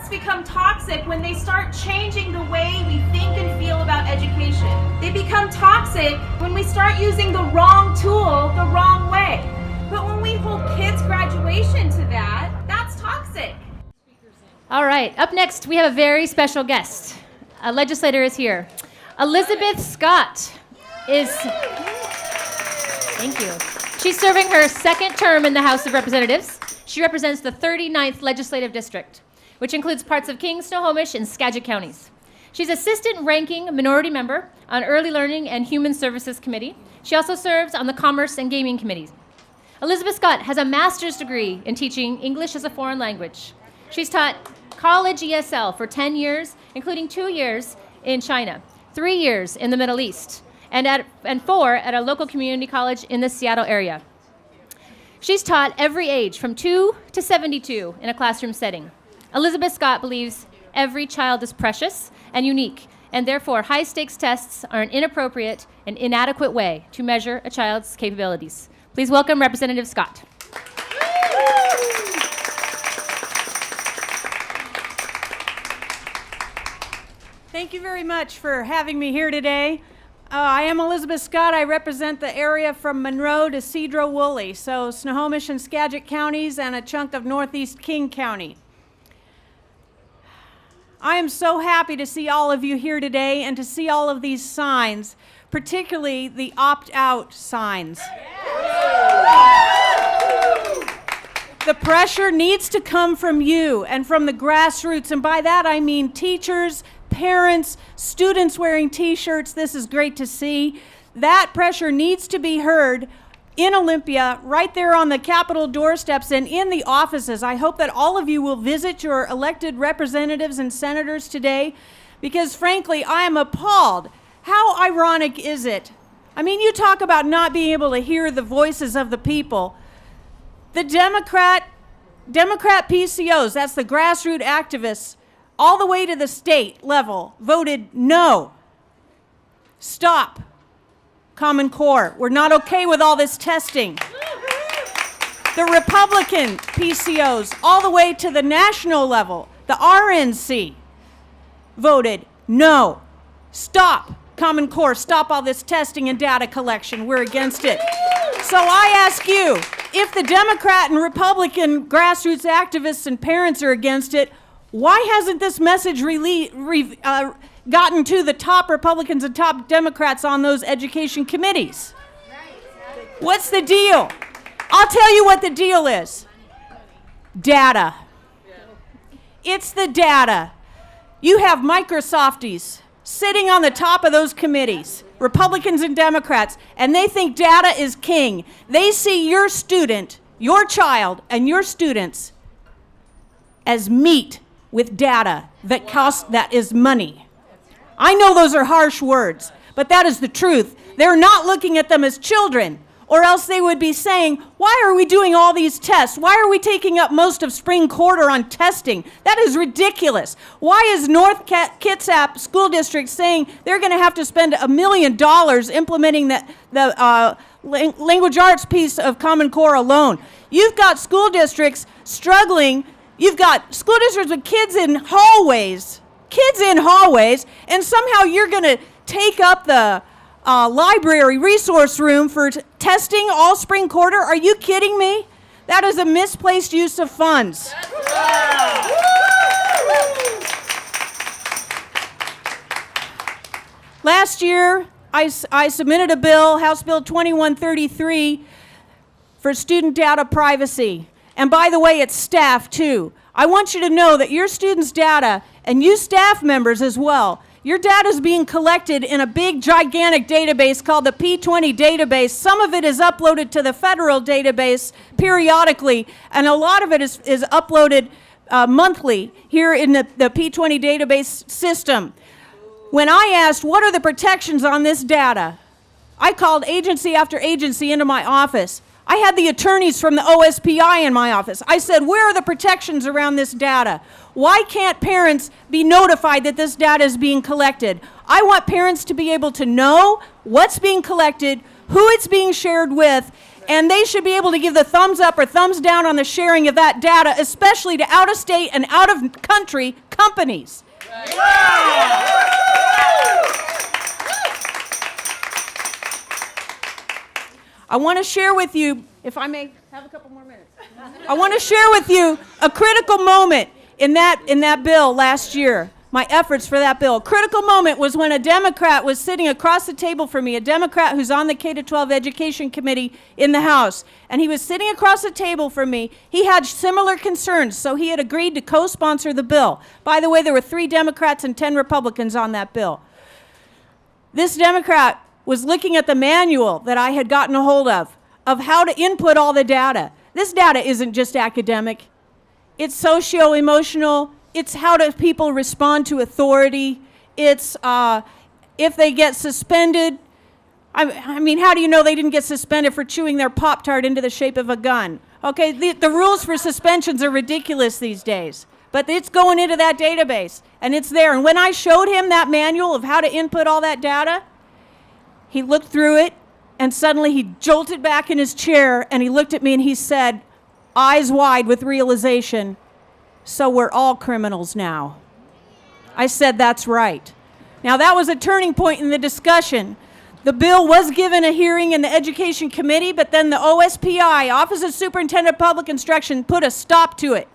efforts become toxic when they start changing the way we think and feel about education. They become toxic when we start using the wrong tool the wrong way. But when we hold kids' graduation to that, that's toxic. All right, up next, we have a very special guest. A legislator is here. Elizabeth Scott is, thank you. She's serving her second term in the House of Representatives. She represents the 39th Legislative District, which includes parts of King, Snohomish, and Skagit counties. She's Assistant Ranking Minority Member on Early Learning and Human Services Committee. She also serves on the Commerce and Gaming Committee. Elizabeth Scott has a master's degree in teaching English as a foreign language. She's taught college ESL for 10 years, including 2 years in China, 3 years in the Middle East, and 4 at a local community college in the Seattle area. She's taught every age from 2 to 72 in a classroom setting. Elizabeth Scott believes every child is precious and unique, and therefore high-stakes tests are an inappropriate and inadequate way to measure a child's capabilities. Please welcome Representative Scott. Thank you very much for having me here today. I am Elizabeth Scott. I represent the area from Monroe to Cedro-Woolley, so Snohomish and Skagit counties and a chunk of northeast King County. I am so happy to see all of you here today and to see all of these signs, particularly the opt-out signs. The pressure needs to come from you and from the grassroots, and by that I mean teachers, parents, students wearing t-shirts. This is great to see. That pressure needs to be heard in Olympia, right there on the Capitol doorsteps and in the offices. I hope that all of you will visit your elected representatives and senators today, because frankly, I am appalled. How ironic is it? I mean, you talk about not being able to hear the voices of the people. The Democrat PCOs, that's the grassroots activists, all the way to the state level, voted no. Stop. Common Core. We're not okay with all this testing. The Republican PCOs, all the way to the national level, the RNC, voted no. Stop. Common Core. Stop all this testing and data collection. We're against it. So I ask you, if the Democrat and Republican grassroots activists and parents are against it, why hasn't this message gotten to the top Republicans and top Democrats on those education committees? What's the deal? I'll tell you what the deal is. Data. It's the data. You have Microsofties sitting on the top of those committees, Republicans and Democrats, and they think data is king. They see your student, your child, and your students as meat with data that is money. I know those are harsh words, but that is the truth. They're not looking at them as children, or else they would be saying, why are we doing all these tests? Why are we taking up most of spring quarter on testing? That is ridiculous. Why is North Kitsap School District saying they're going to have to spend $1 million implementing the language arts piece of Common Core alone? You've got school districts struggling. You've got school districts with kids in hallways, and somehow you're going to take up the library resource room for testing all spring quarter? Are you kidding me? That is a misplaced use of funds. Last year, I submitted a bill, House Bill 2133, for student data privacy. And by the way, it's staff too. I want you to know that your students' data, and you staff members as well, your data is being collected in a big, gigantic database called the P20 database. Some of it is uploaded to the federal database periodically, and a lot of it is uploaded monthly here in the P20 database system. When I asked, what are the protections on this data, I called agency after agency into my office. I had the attorneys from the OSPI in my office. I said, where are the protections around this data? Why can't parents be notified that this data is being collected? I want parents to be able to know what's being collected, who it's being shared with, And they should be able to give the thumbs up or thumbs down on the sharing of that data, especially to out-of-state and out-of-country companies. I want to share with you, if I may have a couple more minutes. I want to share with you a critical moment in that bill last year. My efforts for that bill. A critical moment was when a Democrat was sitting across the table from me, a Democrat who's on the K-12 Education Committee in the House, and he was sitting across the table from me. He had similar concerns, so he had agreed to co-sponsor the bill. By the way, there were 3 Democrats and 10 Republicans on that bill. This Democrat was looking at the manual that I had gotten a hold of how to input all the data. This data isn't just academic. It's socio-emotional. It's how do people respond to authority. It's if they get suspended. I mean, how do you know they didn't get suspended for chewing their Pop-Tart into the shape of a gun? Okay, the rules for suspensions are ridiculous these days. But it's going into that database, and it's there. And when I showed him that manual of how to input all that data, he looked through it, and suddenly he jolted back in his chair, and he looked at me and he said, eyes wide with realization, so we're all criminals now. I said, that's right. Now that was a turning point in the discussion. The bill was given a hearing in the Education Committee, but then the OSPI, Office of Superintendent of Public Instruction, put a stop to it.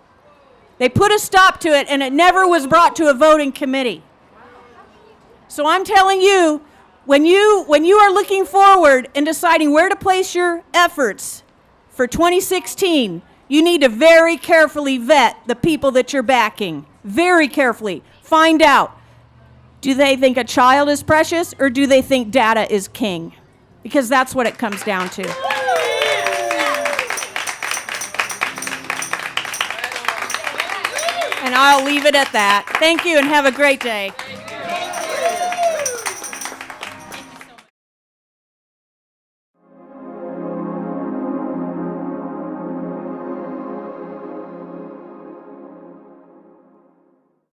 They put a stop to it, and it never was brought to a voting committee. So I'm telling you, when you are looking forward and deciding where to place your efforts for 2016, you need to very carefully vet the people that you're backing. Very carefully. Find out, do they think a child is precious or do they think data is king? Because that's what it comes down to. And I'll leave it at that. Thank you and have a great day.